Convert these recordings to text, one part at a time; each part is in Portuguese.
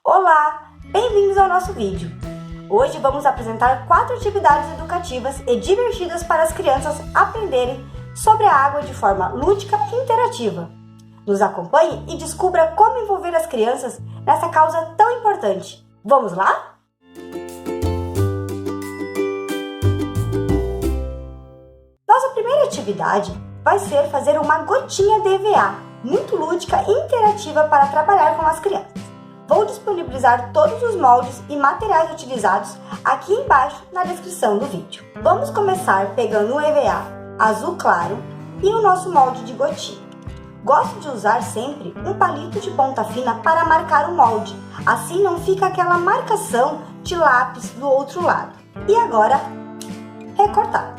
Olá, bem-vindos ao nosso vídeo. Hoje vamos apresentar 4 atividades educativas e divertidas para as crianças aprenderem sobre a água de forma lúdica e interativa. Nos acompanhe e descubra como envolver as crianças nessa causa tão importante. Vamos lá? Nossa primeira atividade vai ser fazer uma gotinha de EVA, muito lúdica e interativa para trabalhar com as crianças. Vou disponibilizar todos os moldes e materiais utilizados aqui embaixo na descrição do vídeo. Vamos começar pegando um EVA azul claro e o nosso molde de gotinha. Gosto de usar sempre um palito de ponta fina para marcar o molde, assim não fica aquela marcação de lápis do outro lado. E agora, recortar.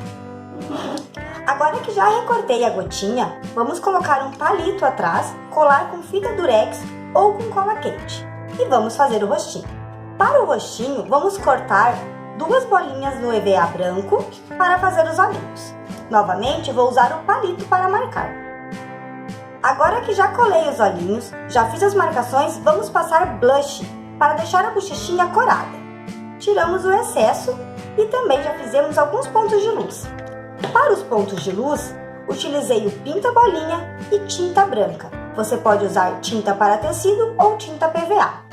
Agora que já recortei a gotinha, vamos colocar um palito atrás, colar com fita durex ou com cola quente. E vamos fazer o rostinho. Para o rostinho, vamos cortar 2 bolinhas no EVA branco para fazer os olhinhos. Novamente, vou usar o palito para marcar. Agora que já colei os olhinhos, já fiz as marcações, vamos passar blush para deixar a bochechinha corada. Tiramos o excesso e também já fizemos alguns pontos de luz. Para os pontos de luz, utilizei o pinta-bolinha e tinta branca. Você pode usar tinta para tecido ou tinta PVA.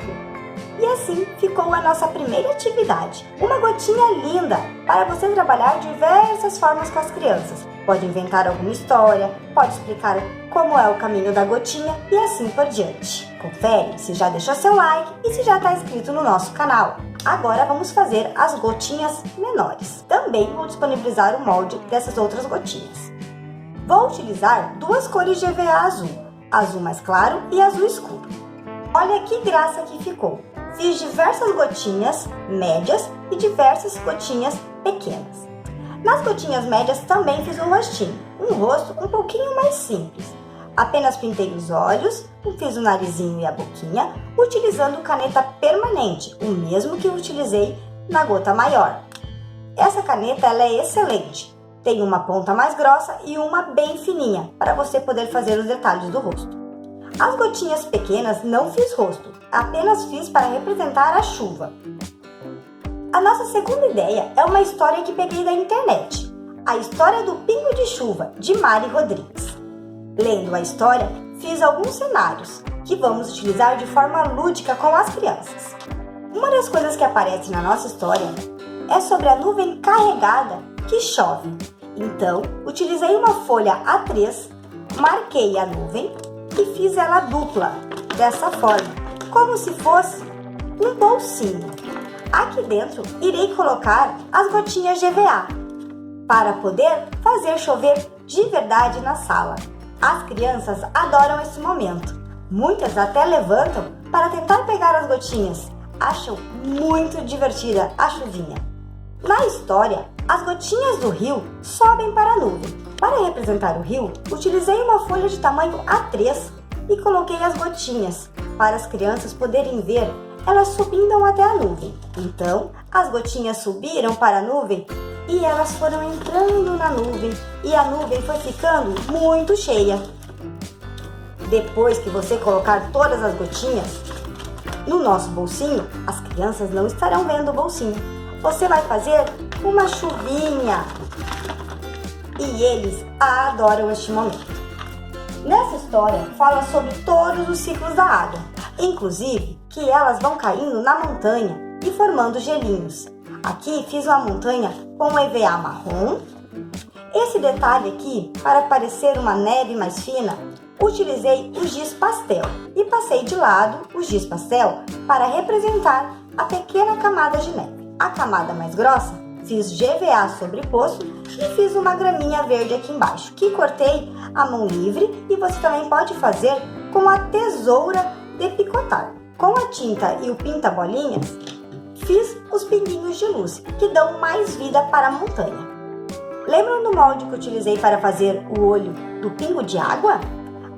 E assim ficou a nossa primeira atividade. Uma gotinha linda para você trabalhar de diversas formas com as crianças. Pode inventar alguma história, pode explicar como é o caminho da gotinha e assim por diante. Confere se já deixou seu like e se já está inscrito no nosso canal. Agora vamos fazer as gotinhas menores. Também vou disponibilizar o molde dessas outras gotinhas. Vou utilizar 2 cores de EVA azul, azul mais claro e azul escuro. Olha que graça que ficou! Fiz diversas gotinhas médias e diversas gotinhas pequenas. Nas gotinhas médias também fiz um rostinho, um rosto um pouquinho mais simples. Apenas pintei os olhos, fiz o narizinho e a boquinha, utilizando caneta permanente, o mesmo que utilizei na gota maior. Essa caneta ela é excelente, tem uma ponta mais grossa e uma bem fininha, para você poder fazer os detalhes do rosto. As gotinhas pequenas não fiz rosto, apenas fiz para representar a chuva. A nossa segunda ideia é uma história que peguei da internet, a história do Pingo de Chuva, de Mari Rodrigues. Lendo a história, fiz alguns cenários que vamos utilizar de forma lúdica com as crianças. Uma das coisas que aparece na nossa história é sobre a nuvem carregada que chove. Então, utilizei uma folha A3, marquei a nuvem e fiz ela dupla, dessa forma, como se fosse um bolsinho. Aqui dentro, irei colocar as gotinhas de EVA, para poder fazer chover de verdade na sala. As crianças adoram esse momento. Muitas até levantam para tentar pegar as gotinhas. Acham muito divertida a chuvinha. Na história, as gotinhas do rio sobem para a nuvem. Para representar o rio, utilizei uma folha de tamanho A3 e coloquei as gotinhas, para as crianças poderem ver elas subindo até a nuvem. Então, as gotinhas subiram para a nuvem e elas foram entrando na nuvem e a nuvem foi ficando muito cheia. Depois que você colocar todas as gotinhas no nosso bolsinho, as crianças não estarão vendo o bolsinho. Você vai fazer uma chuvinha e eles adoram este momento. Nessa história fala sobre todos os ciclos da água, inclusive que elas vão caindo na montanha e formando gelinhos. Aqui fiz uma montanha com EVA marrom. Esse detalhe aqui, para parecer uma neve mais fina, utilizei o giz pastel e passei de lado o giz pastel para representar a pequena camada de neve. A camada mais grossa, fiz GVA sobreposto e fiz uma graminha verde aqui embaixo, que cortei à mão livre e você também pode fazer com a tesoura de picotar. Com a tinta e o pinta-bolinhas, fiz os pinguinhos de luz, que dão mais vida para a montanha. Lembram do molde que utilizei para fazer o olho do pingo de água?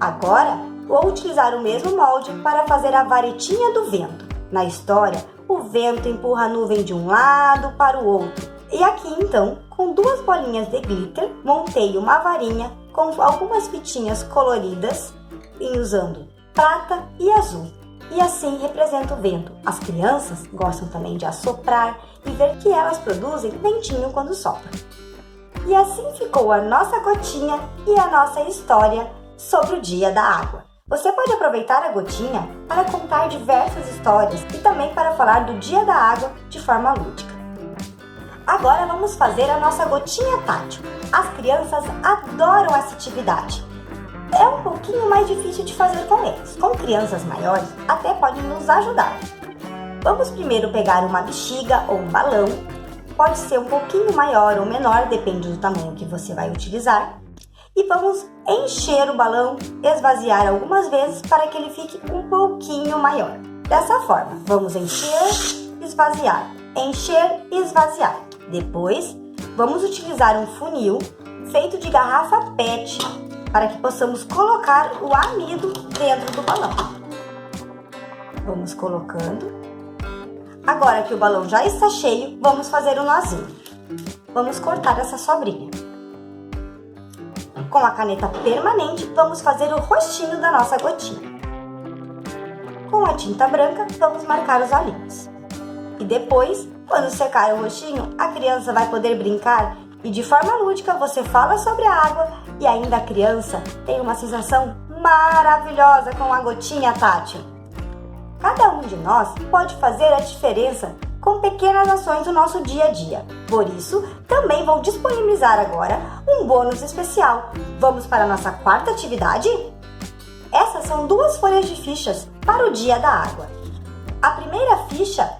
Agora, vou utilizar o mesmo molde para fazer a varetinha do vento. Na história, o vento empurra a nuvem de um lado para o outro. E aqui, então, com 2 bolinhas de glitter, montei uma varinha com algumas fitinhas coloridas, usando prata e azul. e assim representa o vento. As crianças gostam também de assoprar e ver que elas produzem ventinho quando sopram. E assim ficou a nossa gotinha e a nossa história sobre o Dia da Água. Você pode aproveitar a gotinha para contar diversas histórias e também para falar do Dia da Água de forma lúdica. Agora vamos fazer a nossa gotinha tátil. As crianças adoram essa atividade. É um pouquinho mais difícil de fazer com eles. Com crianças maiores, até podem nos ajudar. Vamos primeiro pegar uma bexiga ou um balão. Pode ser um pouquinho maior ou menor, depende do tamanho que você vai utilizar. E vamos encher o balão, esvaziar algumas vezes para que ele fique um pouquinho maior. Dessa forma, vamos encher, esvaziar, encher e esvaziar. Depois, vamos utilizar um funil feito de garrafa PET para que possamos colocar o amido dentro do balão. Vamos colocando. Agora que o balão já está cheio, vamos fazer um nozinho. Vamos cortar essa sobrinha. Com a caneta permanente, vamos fazer o rostinho da nossa gotinha. Com a tinta branca, vamos marcar os olhinhos. E depois, quando secar o rostinho, a criança vai poder brincar e de forma lúdica você fala sobre a água e ainda a criança tem uma sensação maravilhosa com a gotinha tátil. Cada um de nós pode fazer a diferença com pequenas ações do nosso dia a dia. Por isso, também vou disponibilizar agora um bônus especial. Vamos para a nossa quarta atividade? Essas são 2 folhas de fichas para o Dia da Água. A primeira ficha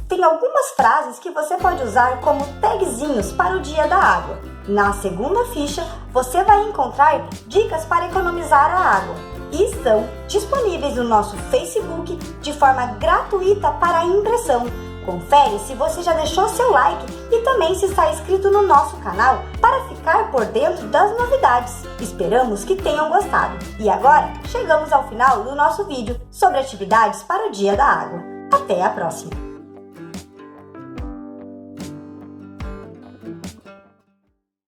tem algumas frases que você pode usar como tagzinhos para o Dia da Água. Na segunda ficha, você vai encontrar dicas para economizar a água e estão disponíveis no nosso Facebook de forma gratuita para impressão. Confere se você já deixou seu like e também se está inscrito no nosso canal para ficar por dentro das novidades. Esperamos que tenham gostado. E agora, chegamos ao final do nosso vídeo sobre atividades para o Dia da Água. Até a próxima!